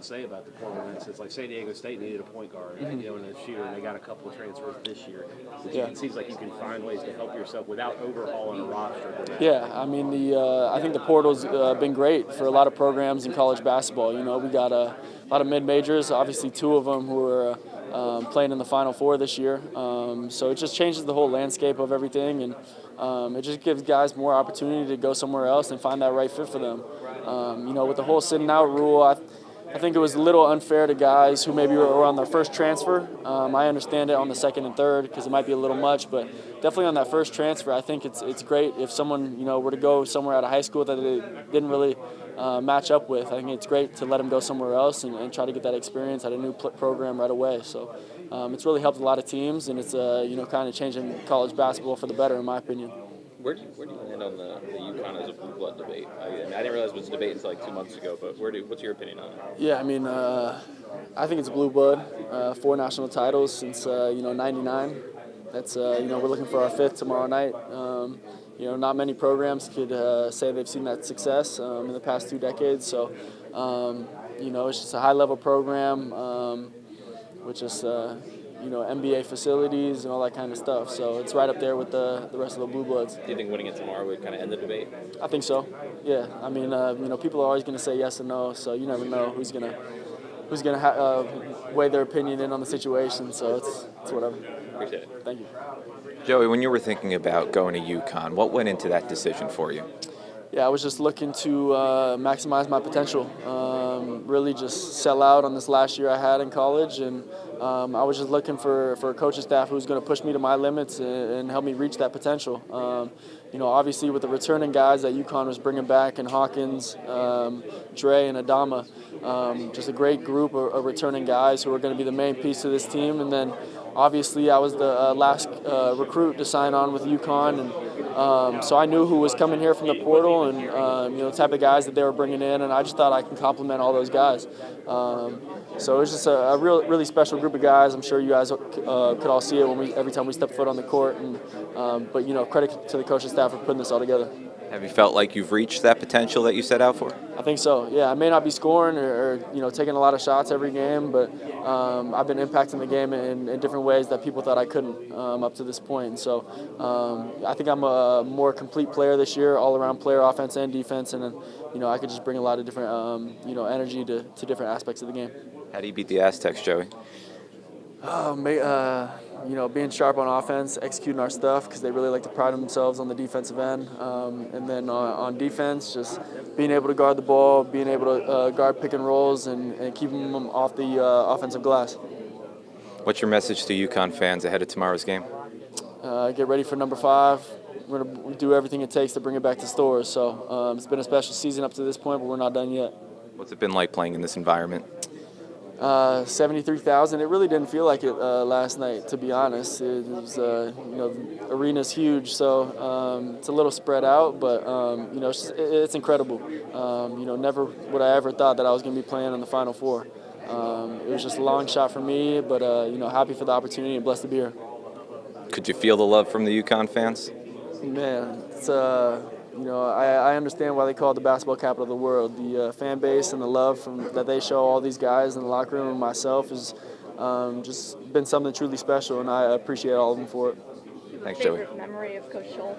say about the Portland. It's like San Diego State needed a point guard, and a shooter, and they got a couple of transfers this year. It seems like you can find ways to help yourself without overhauling a roster. Yeah, I mean, I think the portal's been great for a lot of programs in college basketball. We got a lot of mid-majors, obviously 2 of them who are playing in the Final Four this year. So it just changes the whole landscape of everything, and it just gives guys more opportunity to go somewhere else and find that right fit for them. With the whole sitting out rule, I think it was a little unfair to guys who maybe were on their first transfer. I understand it on the second and third because it might be a little much, but definitely on that first transfer, I think it's great if someone were to go somewhere out of high school that they didn't really match up with. I think it's great to let them go somewhere else and try to get that experience at a new program right away. So it's really helped a lot of teams, and it's kind of changing college basketball for the better, in my opinion. Where do you land on the UConn as a blue blood debate? I didn't realize it was a debate until like 2 months ago, but what's your opinion on it? Yeah, I mean, I think it's blue blood. 4 national titles since '99. That's we're looking for our 5th tomorrow night. Not many programs could say they've seen that success in the past 2 decades. So it's just a high-level program, which is NBA facilities and all that kind of stuff. So it's right up there with the rest of the Blue Bloods. Do you think winning it tomorrow would kind of end the debate? I think so. Yeah. I mean, people are always going to say yes and no, so you never know who's gonna weigh their opinion in on the situation. So it's whatever. Appreciate it. Thank you. Joey, when you were thinking about going to UConn, what went into that decision for you? Yeah, I was just looking to maximize my potential, really just sell out on this last year I had in college, and I was just looking for a coaching staff who was going to push me to my limits and help me reach that potential. Obviously with the returning guys that UConn was bringing back, and Hawkins, Dre, and Adama, just a great group of returning guys who are going to be the main piece of this team. And then obviously I was the last recruit to sign on with UConn, and so I knew who was coming here from the portal and the type of guys that they were bringing in, and I just thought I can complement all those guys. So it was just a really special group of guys. I'm sure you guys could all see it every time we step foot on the court. But credit to the coaching staff for putting this all together. Have you felt like you've reached that potential that you set out for? I think so. Yeah, I may not be scoring or taking a lot of shots every game, but I've been impacting the game in different ways that people thought I couldn't up to this point. And so I think I'm a more complete player this year, all-around player, offense and defense, and then I could just bring a lot of different energy to different aspects of the game. How do you beat the Aztecs, Joey? Being sharp on offense, executing our stuff because they really like to pride themselves on the defensive end. And then on defense, just being able to guard the ball, being able to guard pick and rolls and keeping them off the offensive glass. What's your message to UConn fans ahead of tomorrow's game? Get ready for number 5. We're going to do everything it takes to bring it back to Stores. So it's been a special season up to this point, but we're not done yet. What's it been like playing in this environment? 73,000. It really didn't feel like it last night, to be honest. It was, the arena's huge, so it's a little spread out, but it's incredible. Never would I ever thought that I was going to be playing in the Final Four. It was just a long shot for me, but happy for the opportunity and blessed to be here. Could you feel the love from the UConn fans? Man, it's I understand why they call it the basketball capital of the world. The fan base and the love that they show all these guys in the locker room and myself has just been something truly special, and I appreciate all of them for it. Thanks, Joey. Favorite memory of Coach Scholl?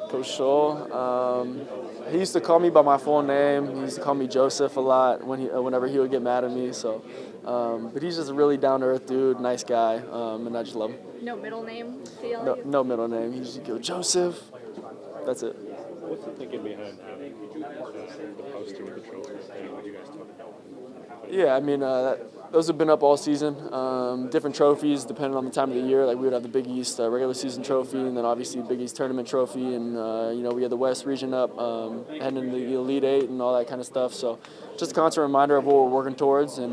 Coach Scholl, he used to call me by my full name. He used to call me Joseph a lot whenever he would get mad at me. So, but he's just a really down-to-earth dude, nice guy, and I just love him. No middle name? No middle name. He just go Joseph. That's it. What's the thinking behind the poster with the trophies? What you guys talk about? Yeah, I mean, those have been up all season. Different trophies depending on the time of the year. Like we would have the Big East regular season trophy, and then obviously Big East tournament trophy, and we had the West region up, heading into the Elite Eight and all that kind of stuff. So just a constant reminder of what we're working towards, and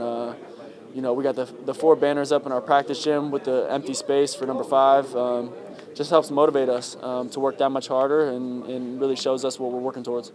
we got the 4 banners up in our practice gym with the empty space for number 5. Just helps motivate us to work that much harder and really shows us what we're working towards.